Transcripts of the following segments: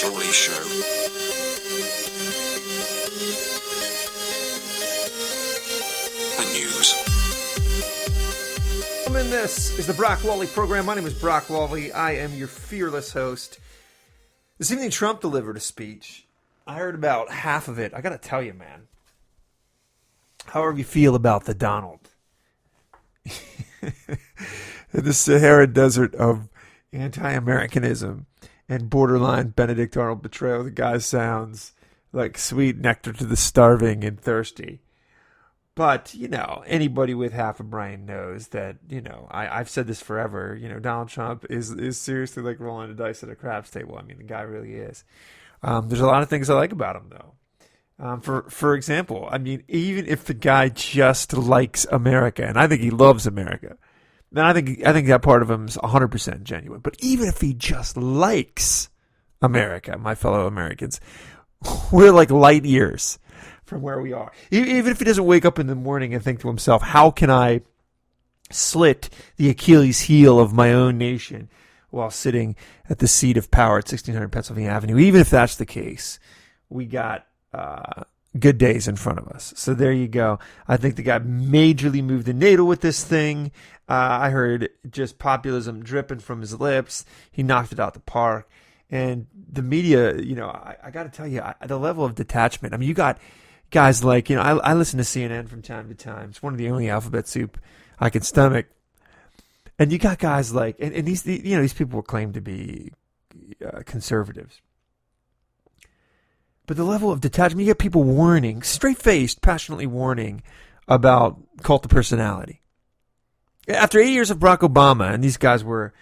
Chorley Show. And news. And this is the Brock Wally program. My name is Brock Wally. I am your fearless host. This evening, Trump delivered a speech. I heard about half of it. I got to tell you, man. However you feel about the Donald. The Sahara Desert of anti-Americanism and borderline Benedict Arnold betrayal. The guy sounds like sweet nectar to the starving and thirsty. But, anybody with half a brain knows that, I've said this forever, Donald Trump is seriously like rolling the dice at a craps table. I mean, the guy really is. There's a lot of things I like about him, though. For example, I mean, even if the guy just likes America, and I think he loves America, then I think that part of him is 100% genuine. But even if he just likes America, my fellow Americans, we're like light years from where we are. Even if he doesn't wake up in the morning and think to himself, how can I slit the Achilles heel of my own nation while sitting at the seat of power at 1600 Pennsylvania Avenue? Even if that's the case, we got good days in front of us. So there you go. I think the guy majorly moved the needle with this thing. I heard just populism dripping from his lips. He knocked it out the park. And the media, I got to tell you, the level of detachment. I mean, you got guys like, I listen to CNN from time to time. It's one of the only alphabet soup I can stomach. And you got guys like, and these people will claim to be conservatives. But the level of detachment, you get people warning, straight-faced, passionately warning about cult of personality. After 8 years of Barack Obama, and these guys were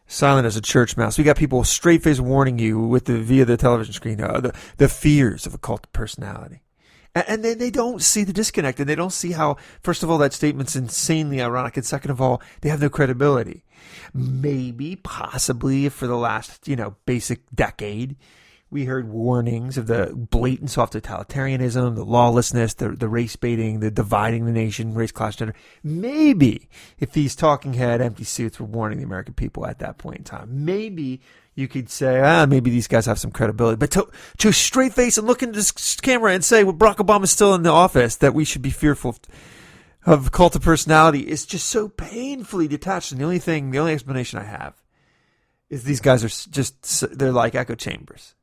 silent as a church mouse, we got people straight-faced warning you via the television screen, the fears of a cult of personality. And then they don't see the disconnect, and they don't see how, first of all, that statement's insanely ironic, and second of all, they have no credibility. Maybe, possibly, for the last, basic decade, we heard warnings of the blatant soft totalitarianism, the lawlessness, the race baiting, the dividing the nation, race, class, gender. Maybe if these talking head empty suits were warning the American people at that point in time, maybe you could say, maybe these guys have some credibility. But to straight face and look into this camera and say, well, Barack Obama's still in the office, that we should be fearful of cult of personality is just so painfully detached. And the only explanation I have is these guys are they're like echo chambers.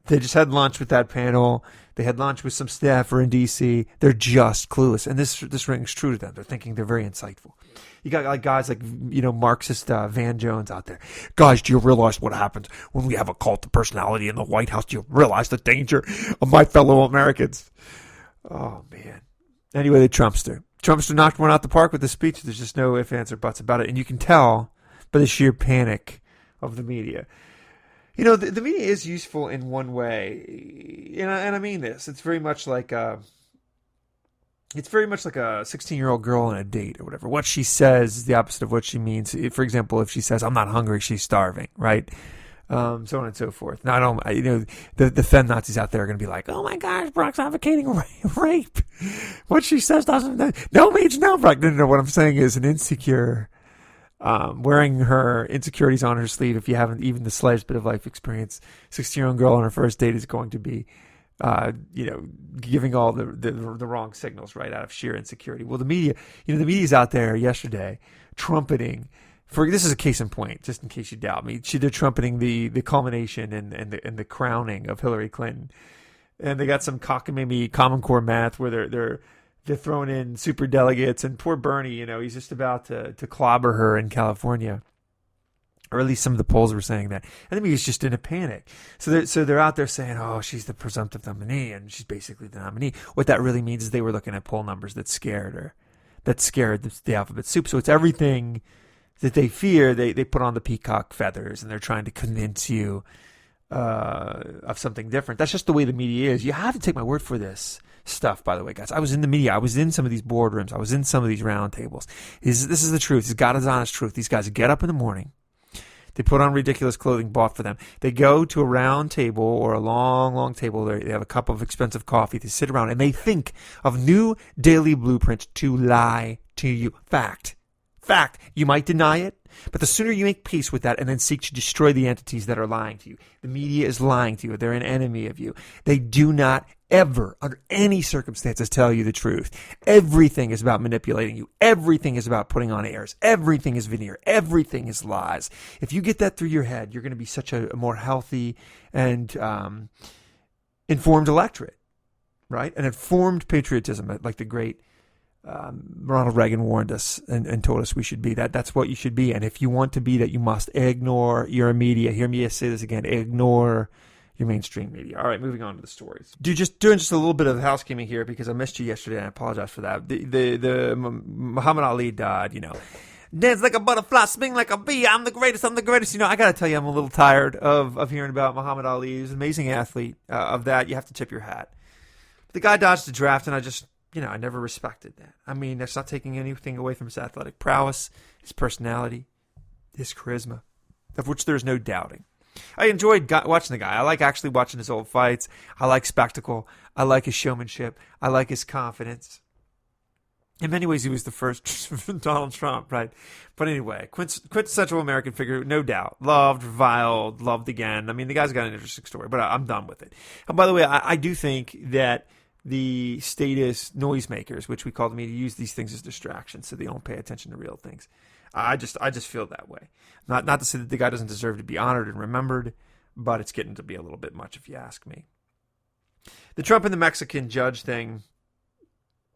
They just had lunch with that panel. They had lunch with some staffer in D.C. They're just clueless. And this rings true to them. They're thinking they're very insightful. You got like guys like, Marxist Van Jones out there. Guys, do you realize what happens when we have a cult of personality in the White House? Do you realize the danger of my fellow Americans? Oh, man. Anyway, the Trumpster knocked one out the park with the speech. There's just no ifs, ands, or buts about it. And you can tell by the sheer panic of the media. The media is useful in one way, and I mean this. It's very much like a 16-year-old girl on a date or whatever. What she says is the opposite of what she means. For example, if she says, "I'm not hungry," she's starving, right? So on and so forth. Now, the feminazis out there are going to be like, "Oh my gosh, Brock's advocating rape." What she says doesn't. No means no, Brock. No. What I'm saying is an insecure. Wearing her insecurities on her sleeve, if you haven't even the slightest bit of life experience, 16-year-old girl on her first date is going to be, giving all the wrong signals right out of sheer insecurity. Well, the media's out there yesterday trumpeting. This is a case in point, just in case you doubt me. They're trumpeting the culmination and the crowning of Hillary Clinton, and they got some cockamamie Common Core math where they're throwing in super delegates, and poor Bernie, he's just about to clobber her in California, or at least some of the polls were saying that. And I mean, he's just in a panic. So they're out there saying, "Oh, she's the presumptive nominee, and she's basically the nominee." What that really means is they were looking at poll numbers that scared her, that scared the alphabet soup. So it's everything that they fear. They put on the peacock feathers, and they're trying to convince you of something different. That's just the way the media is. You have to take my word for this stuff, by the way, guys. I was in the media. I was in some of these boardrooms. I was in some of these round tables. This is the truth. This is God's honest truth. These guys get up in the morning. They put on ridiculous clothing bought for them. They go to a round table or a long, long table. They have a cup of expensive coffee. They sit around and they think of new daily blueprints to lie to you. Fact. fact. You might deny it, but the sooner you make peace with that and then seek to destroy the entities that are lying to you. The media is lying to you. They're an enemy of you. They do not ever, under any circumstances, tell you the truth. Everything is about manipulating you. Everything is about putting on airs. Everything is veneer. Everything is lies. If you get that through your head, you're going to be such a more healthy and informed electorate, right? An informed patriotism, like the great Ronald Reagan warned us and told us we should be. That's what you should be. And if you want to be that, you must ignore your media. Hear me say this again. Ignore your mainstream media. All right, moving on to the stories. Doing just a little bit of housekeeping here because I missed you yesterday and I apologize for that. The Muhammad Ali died, Dance like a butterfly, swing like a bee. I'm the greatest. I got to tell you, I'm a little tired of hearing about Muhammad Ali. He was an amazing athlete. Of that, you have to tip your hat. The guy dodged the draft, and I just, I never respected that. I mean, that's not taking anything away from his athletic prowess, his personality, his charisma, of which there's no doubting. I enjoyed watching the guy. I like actually watching his old fights. I like spectacle. I like his showmanship. I like his confidence. In many ways, he was the first Donald Trump, right? But anyway, quintessential American figure, no doubt. Loved, reviled, loved again. I mean, the guy's got an interesting story, but I'm done with it. And by the way, I do think that the statist noisemakers, which we call the media, use these things as distractions so they don't pay attention to real things. I just feel that way. Not to say that the guy doesn't deserve to be honored and remembered, but it's getting to be a little bit much if you ask me. The Trump and the Mexican judge thing,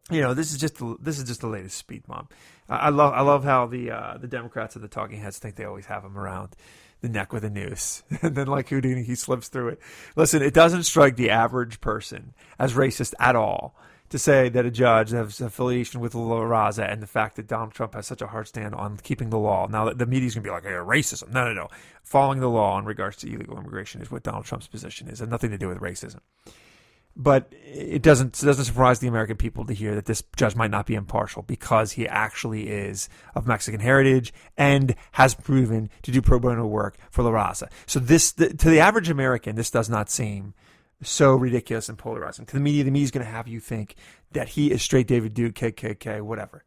this is just the latest speed bump. I love how the Democrats and the talking heads think they always have him around the neck with a noose, and then like Houdini, he slips through it. Listen, it doesn't strike the average person as racist at all to say that a judge has affiliation with La Raza and the fact that Donald Trump has such a hard stand on keeping the law. Now, the media's going to be like, hey, racism. No. Following the law in regards to illegal immigration is what Donald Trump's position is, and nothing to do with racism. But it doesn't surprise the American people to hear that this judge might not be impartial because he actually is of Mexican heritage and has proven to do pro bono work for La Raza. So to the average American, this does not seem so ridiculous and polarizing. To the media is going to have you think that he is straight David Duke, KKK, whatever.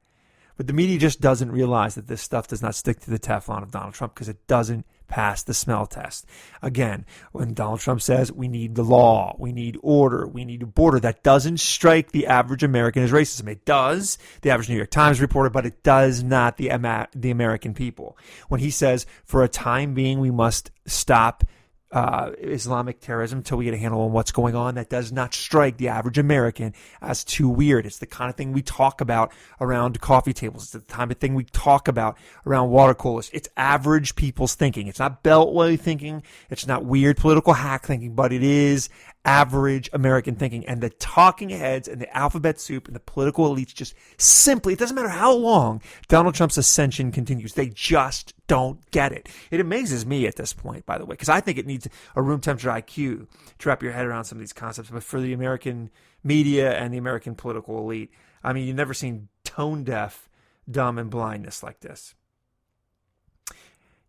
But the media just doesn't realize that this stuff does not stick to the Teflon of Donald Trump because it doesn't pass the smell test. Again, when Donald Trump says we need the law, we need order, we need a border, that doesn't strike the average American as racism. It does the average New York Times reporter, but it does not the American people. When he says for a time being we must stop Islamic terrorism until we get a handle on what's going on, that does not strike the average American as too weird. It's the kind of thing we talk about around coffee tables. It's the kind of thing we talk about around water coolers. It's average people's thinking. It's not beltway thinking. It's not weird political hack thinking, but it is average American thinking. And the talking heads and the alphabet soup and the political elites just simply, it doesn't matter how long Donald Trump's ascension continues, they just don't get it. It amazes me at this point, by the way, because I think it needs a room temperature IQ to wrap your head around some of these concepts. But for the American media and the American political elite, I mean, you've never seen tone deaf, dumb, and blindness like this.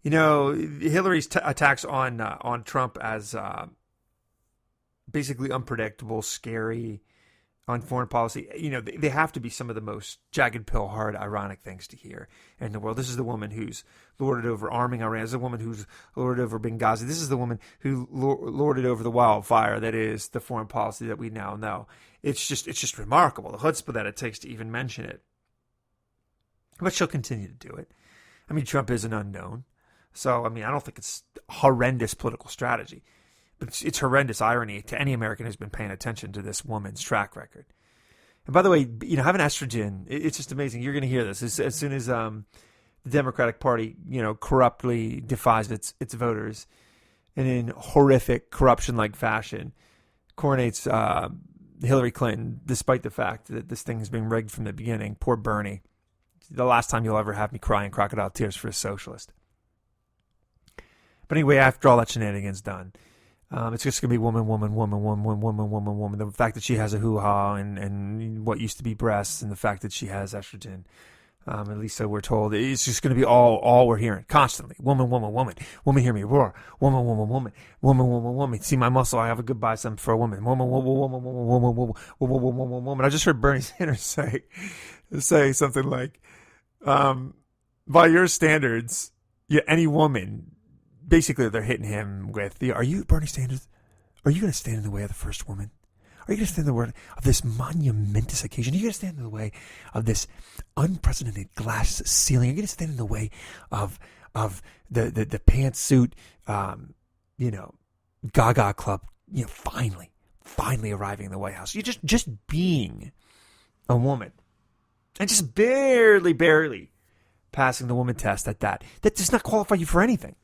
Hillary's attacks on Trump as basically unpredictable, scary, on foreign policy, they have to be some of the most jagged pill, hard, ironic things to hear in the world. This is the woman who's lorded over arming Iran. This is the woman who's lorded over Benghazi. This is the woman who lorded over the wildfire that is the foreign policy that we now know. It's just remarkable, the chutzpah that it takes to even mention it. But she'll continue to do it. I mean, Trump is an unknown. So, I don't think it's horrendous political strategy. But it's horrendous irony to any American who's been paying attention to this woman's track record. And by the way, having estrogen, it's just amazing. You're going to hear this as soon as the Democratic Party, corruptly defies its voters and in horrific corruption-like fashion coronates Hillary Clinton, despite the fact that this thing has been rigged from the beginning. Poor Bernie. The last time you'll ever have me crying crocodile tears for a socialist. But anyway, after all that shenanigans done, it's just going to be woman. The fact that she has a hoo-ha and what used to be breasts and the fact that she has estrogen, at least so we're told, it's just going to be all we're hearing constantly. Woman. Woman, hear me roar. Woman. See my muscle, I have a good bicep for a woman. Woman. I just heard Bernie Sanders say something like, by your standards, any woman, basically they're hitting him with, are you, Bernie Sanders, are you going to stand in the way of the first woman? Are you going to stand in the way of this monumentous occasion? Are you going to stand in the way of this unprecedented glass ceiling? Are you going to stand in the way of the pantsuit, Gaga Club, finally arriving in the White House? You're just being a woman and just barely passing the woman test at that. That does not qualify you for anything.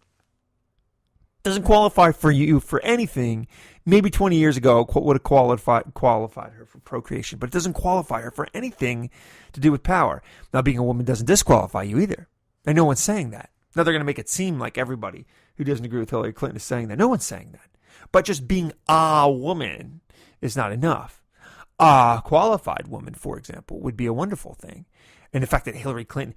Doesn't qualify for you for anything. Maybe 20 years ago would have qualified her for procreation, but it doesn't qualify her for anything to do with power. Now, being a woman doesn't disqualify you either. And no one's saying that. Now, they're going to make it seem like everybody who doesn't agree with Hillary Clinton is saying that. No one's saying that. But just being a woman is not enough. A qualified woman, for example, would be a wonderful thing. And the fact that Hillary Clinton,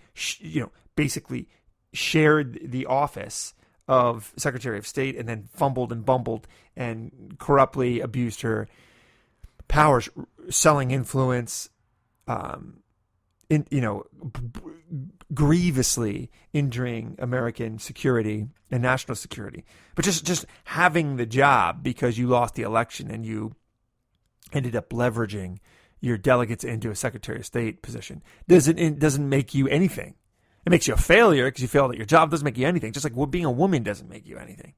basically shared the office of Secretary of State and then fumbled and bumbled and corruptly abused her powers, selling influence, grievously injuring American security and national security. But just having the job because you lost the election and you ended up leveraging your delegates into a Secretary of State position doesn't make you anything. It makes you a failure because you failed at your job. It doesn't make you anything. Just like being a woman doesn't make you anything.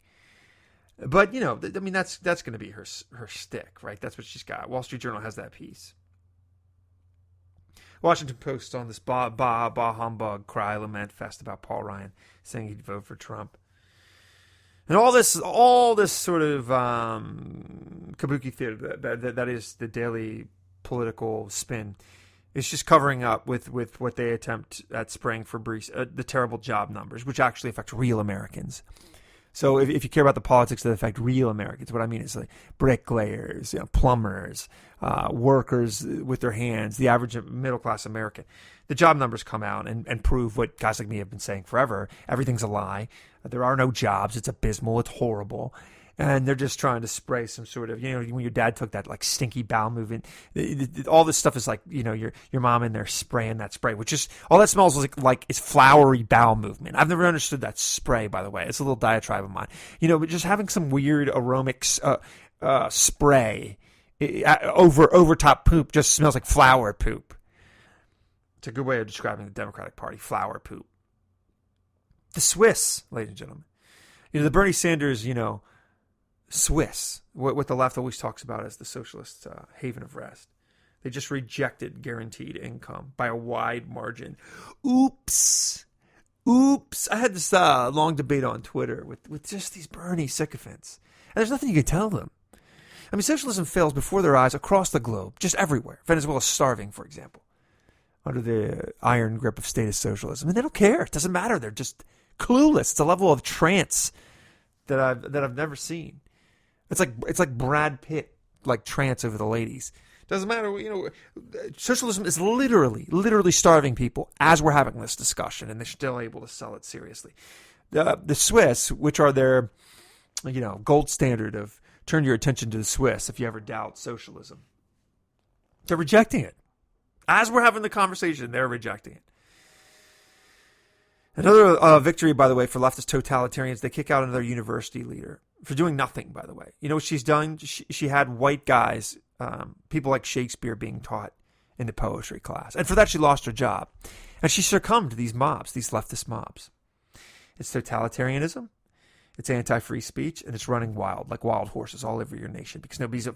But, that's going to be her stick, right? That's what she's got. Wall Street Journal has that piece. Washington Post on this bah humbug cry lament fest about Paul Ryan saying he'd vote for Trump. And all this sort of kabuki theater that is the daily political spin. It's just covering up with what they attempt at spraying for the terrible job numbers, which actually affect real Americans. So if you care about the politics that affect real Americans, what I mean is like bricklayers, plumbers, workers with their hands, the average middle-class American. The job numbers come out and prove what guys like me have been saying forever. Everything's a lie. There are no jobs. It's abysmal. It's horrible. And they're just trying to spray some sort of, when your dad took that like stinky bowel movement, all this stuff is like, your mom in there spraying that spray, which is, all that smells like it's flowery bowel movement. I've never understood that spray, by the way. It's a little diatribe of mine. But just having some weird aromatic spray over top poop just smells like flower poop. It's a good way of describing the Democratic Party, flower poop. The Swiss, ladies and gentlemen. The Bernie Sanders, Swiss, what the left always talks about as the socialist haven of rest. They just rejected guaranteed income by a wide margin. Oops. I had this long debate on Twitter with just these Bernie sycophants. And there's nothing you can tell them. I mean, socialism fails before their eyes across the globe, just everywhere. Venezuela is starving, for example, under the iron grip of statist socialism. And they don't care. It doesn't matter. They're just clueless. It's a level of trance that I've never seen. It's like Brad Pitt, like trance over the ladies. Doesn't matter, socialism is literally starving people as we're having this discussion, and they're still able to sell it seriously. The Swiss, which are their, gold standard of turn your attention to the Swiss if you ever doubt socialism, they're rejecting it. As we're having the conversation, they're rejecting it. Another victory, by the way, for leftist totalitarians, they kick out another university leader for doing nothing, by the way. You know what she's done? She had white guys, people like Shakespeare, being taught in the poetry class. And for that, she lost her job. And she succumbed to these mobs, these leftist mobs. It's totalitarianism, it's anti-free speech, and it's running wild, like wild horses all over your nation. Because nobody's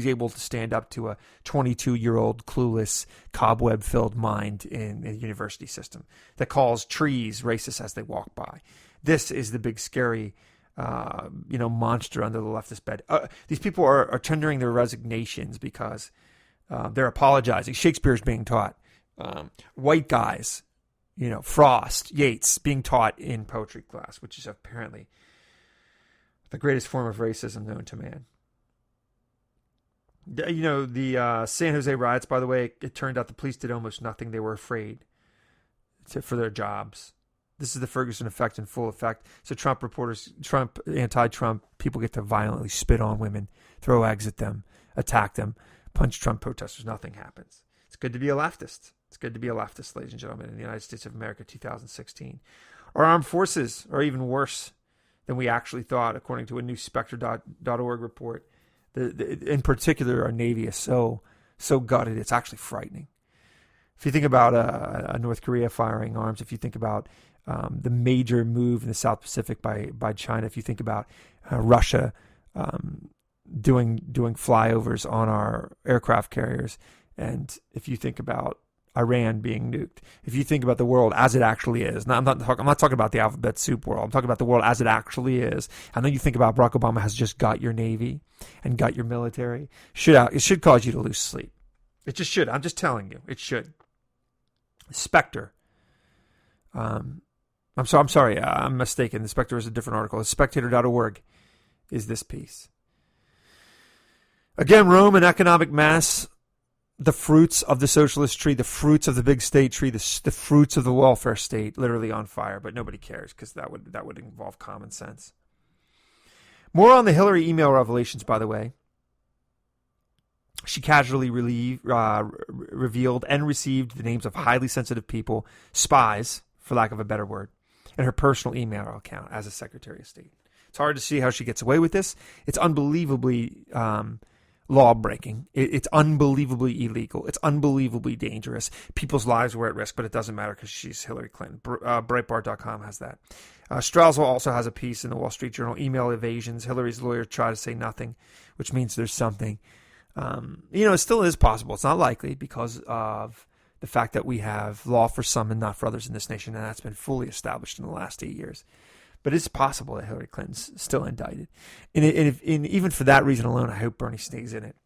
able to stand up to a 22-year-old clueless, cobweb-filled mind in a university system that calls trees racist as they walk by. This is the big scary, monster under the leftist bed. These people are tendering their resignations because they're apologizing. Shakespeare's being taught. White guys, Frost, Yeats, being taught in poetry class, which is apparently the greatest form of racism known to man. The San Jose riots, by the way, it turned out the police did almost nothing. They were afraid for their jobs. This is the Ferguson effect in full effect. So anti-Trump people get to violently spit on women, throw eggs at them, attack them, punch Trump protesters. Nothing happens. It's good to be a leftist. It's good to be a leftist, ladies and gentlemen, in the United States of America, 2016. Our armed forces are even worse than we actually thought, according to a new Spectre.org report. In particular, our Navy is so gutted, it's actually frightening. If you think about North Korea firing arms, if you think about the major move in the South Pacific by China, if you think about Russia doing flyovers on our aircraft carriers, and if you think about Iran being nuked, if you think about the world as it actually is, I'm not talking about the alphabet soup world, I'm talking about the world as it actually is, and then you think about Barack Obama has just got your Navy and got your military, it should cause you to lose sleep. It just should. I'm just telling you, it should. Spectre. I'm sorry, I'm mistaken. The Spectre is a different article. Spectator.org is this piece. Again, Rome, an economic mass, the fruits of the socialist tree, the fruits of the big state tree, the fruits of the welfare state, literally on fire. But nobody cares because that would involve common sense. More on the Hillary email revelations, by the way. She casually revealed and received the names of highly sensitive people, spies, for lack of a better word, in her personal email account as a Secretary of State. It's hard to see how she gets away with this. It's unbelievably law-breaking. It's unbelievably illegal. It's unbelievably dangerous. People's lives were at risk, but it doesn't matter because she's Hillary Clinton. Breitbart.com has that. Straussel also has a piece in the Wall Street Journal, Email Evasions. Hillary's lawyers try to say nothing, which means there's something. It still is possible. It's not likely because of the fact that we have law for some and not for others in this nation, and that's been fully established in the last 8 years. But it's possible that Hillary Clinton's still indicted. And even for that reason alone, I hope Bernie stays in it.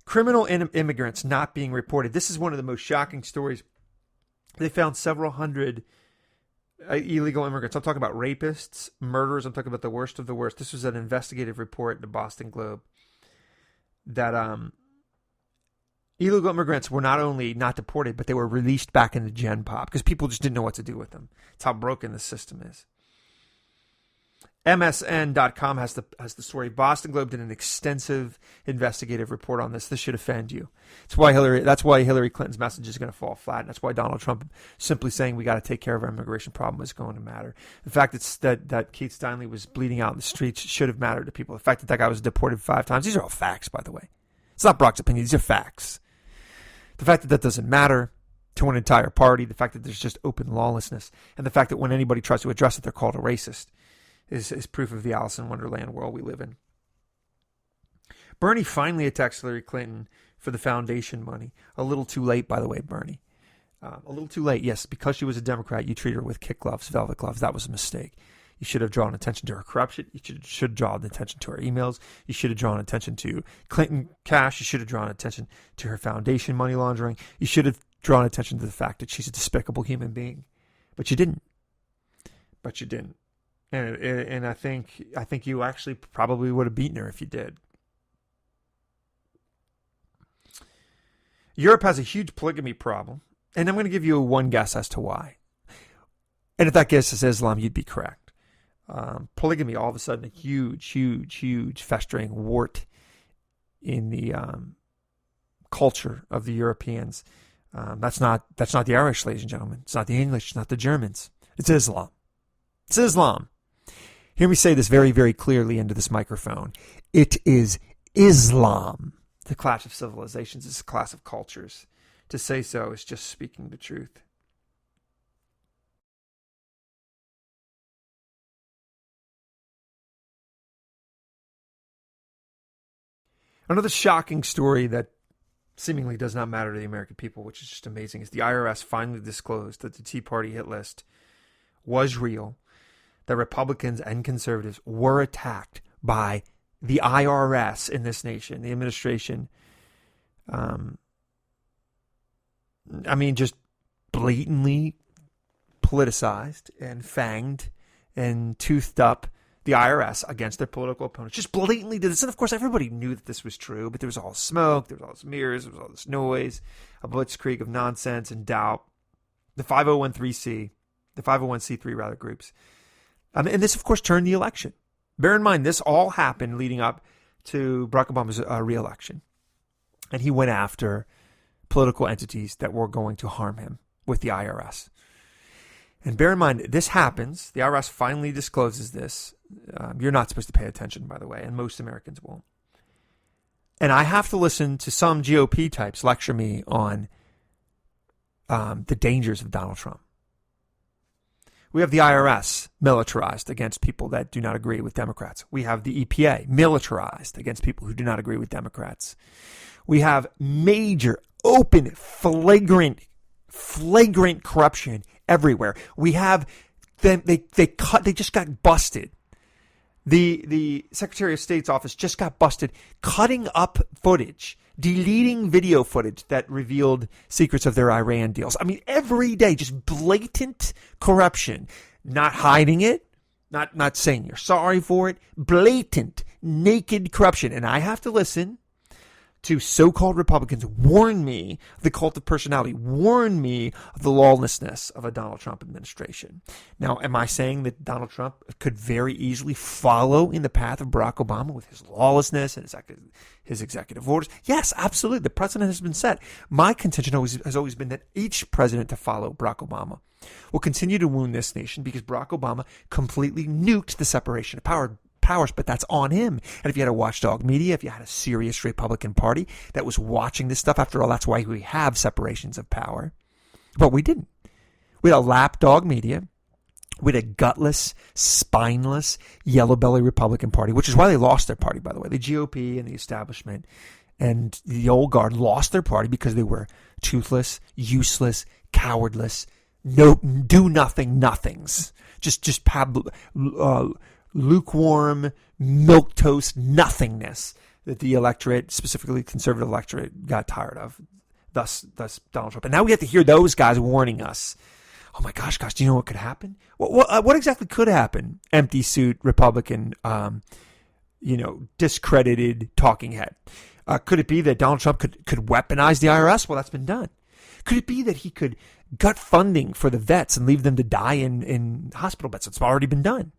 Criminal immigrants not being reported. This is one of the most shocking stories. They found several hundred illegal immigrants. I'm talking about rapists, murderers. I'm talking about the worst of the worst. This was an investigative report in the Boston Globe that illegal immigrants were not only not deported, but they were released back into Gen Pop because people just didn't know what to do with them. It's how broken the system is. MSN.com has the story. Boston Globe did an extensive investigative report on this. This should offend you. That's why Hillary Clinton's message is going to fall flat. And that's why Donald Trump simply saying we got to take care of our immigration problem is going to matter. The fact that Keith Steinle was bleeding out in the streets should have mattered to people. The fact that guy was deported 5 times. These are all facts, by the way. It's not Brock's opinion. These are facts. The fact that doesn't matter to an entire party, the fact that there's just open lawlessness, and the fact that when anybody tries to address it, they're called a racist, is proof of the Alice in Wonderland world we live in. Bernie finally attacks Hillary Clinton for the foundation money. A little too late, by the way, Bernie. A little too late. Yes, because she was a Democrat, you treat her with kid gloves, velvet gloves. That was a mistake. You should have drawn attention to her corruption. You should have drawn attention to her emails. You should have drawn attention to Clinton cash. You should have drawn attention to her foundation money laundering. You should have drawn attention to the fact that she's a despicable human being. But you didn't. And I think you actually probably would have beaten her if you did. Europe has a huge polygamy problem. And I'm going to give you one guess as to why. And if that guess is Islam, you'd be correct. Polygamy, all of a sudden, a huge festering wart in the culture of the Europeans. That's not the Irish, ladies and gentlemen. It's not the English. It's not the Germans. It's Islam. It's Islam. Hear me say this very, very clearly into this microphone. It is Islam. The clash of civilizations is a clash of cultures. To say so is just speaking the truth. Another shocking story that seemingly does not matter to the American people, which is just amazing, is the IRS finally disclosed that the Tea Party hit list was real, that Republicans and conservatives were attacked by the IRS in this nation, the administration. Just blatantly politicized and fanged and toothed up the IRS against their political opponents. Just blatantly did this. And of course, everybody knew that this was true, but there was all smoke, there was all this mirrors, there was all this noise, a blitzkrieg of nonsense and doubt. The 501c3 rather groups. And this, of course, turned the election. Bear in mind, this all happened leading up to Barack Obama's re-election. And he went after political entities that were going to harm him with the IRS. And bear in mind, this happens. The IRS finally discloses this. You're not supposed to pay attention, by the way, and most Americans won't. And I have to listen to some GOP types lecture me on the dangers of Donald Trump. We have the IRS militarized against people that do not agree with Democrats. We have the EPA militarized against people who do not agree with Democrats. We have major, open, flagrant corruption everywhere. We have them. They just got busted. The Secretary of State's office just got busted cutting up footage, deleting video footage that revealed secrets of their Iran deals. I mean, every day, just blatant corruption, not hiding it, not saying you're sorry for it, blatant, naked corruption. And I have to listen to so-called Republicans warn me of the cult of personality, warn me of the lawlessness of a Donald Trump administration. Now, am I saying that Donald Trump could very easily follow in the path of Barack Obama with his lawlessness and his executive orders? Yes, absolutely. The precedent has been set. My contention has always been that each president to follow Barack Obama will continue to wound this nation because Barack Obama completely nuked the separation of powers, but that's on him. And if you had a watchdog media, if you had a serious Republican Party that was watching this stuff, after all, that's why we have separations of power. But we didn't. We had a lapdog media. We had a gutless, spineless, yellow belly Republican Party, which is why they lost their party, by the way. The GOP and the establishment and the old guard lost their party because they were toothless, useless, cowardless, do nothing nothings. Just lukewarm, milquetoast nothingness that the electorate, specifically conservative electorate, got tired of. Thus Donald Trump. And now we have to hear those guys warning us. Oh my gosh, do you know what could happen? What exactly could happen? Empty suit Republican, discredited talking head. Could it be that Donald Trump could weaponize the IRS? Well, that's been done. Could it be that he could gut funding for the vets and leave them to die in hospital beds? It's already been done.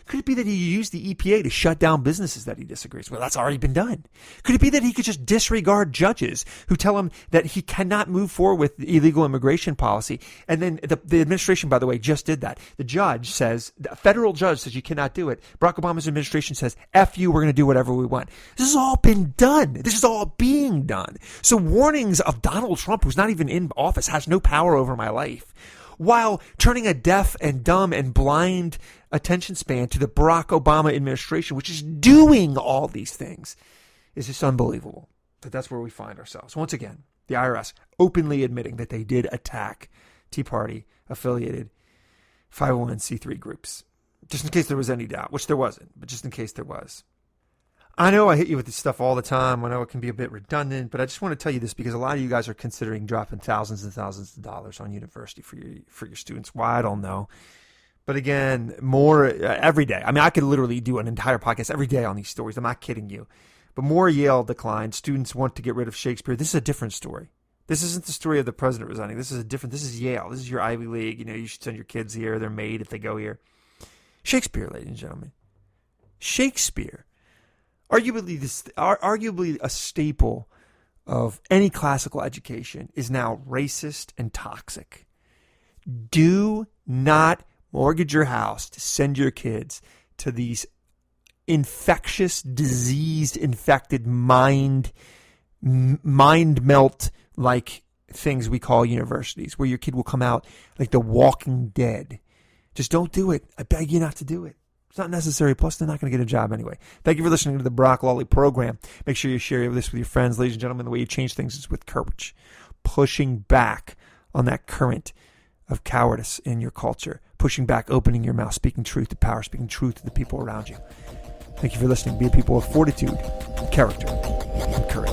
Could it be that he used the EPA to shut down businesses that he disagrees with? Well, that's already been done. Could it be that he could just disregard judges who tell him that he cannot move forward with illegal immigration policy? And then the administration, by the way, just did that. The federal judge says you cannot do it. Barack Obama's administration says, F you, we're going to do whatever we want. This has all been done. This is all being done. So warnings of Donald Trump, who's not even in office, has no power over my life, while turning a deaf and dumb and blind attention span to the Barack Obama administration, which is doing all these things, is just unbelievable. But that's where we find ourselves. Once again, the IRS openly admitting that they did attack Tea Party affiliated 501c3 groups. Just in case there was any doubt, which there wasn't, but just in case there was. I know I hit you with this stuff all the time. I know it can be a bit redundant, but I just want to tell you this because a lot of you guys are considering dropping thousands and thousands of dollars on university for your students. Why, I don't know. But again, more every day. I mean, I could literally do an entire podcast every day on these stories. I'm not kidding you. But more Yale declined. Students want to get rid of Shakespeare. This is a different story. This isn't the story of the president resigning. This is Yale. This is your Ivy League. You should send your kids here. They're made if they go here. Shakespeare, ladies and gentlemen. Shakespeare. Arguably a staple of any classical education is now racist and toxic. Do not mortgage your house to send your kids to these infectious, diseased, infected mind melt like things we call universities, where your kid will come out like the Walking Dead. Just don't do it. I beg you not to do it. It's not necessary. Plus, they're not going to get a job anyway. Thank you for listening to the Brock Lawley program. Make sure you share this with your friends. Ladies and gentlemen, the way you change things is with courage. Pushing back on that current of cowardice in your culture. Pushing back, opening your mouth, speaking truth to power, speaking truth to the people around you. Thank you for listening. Be a people of fortitude, character, and courage.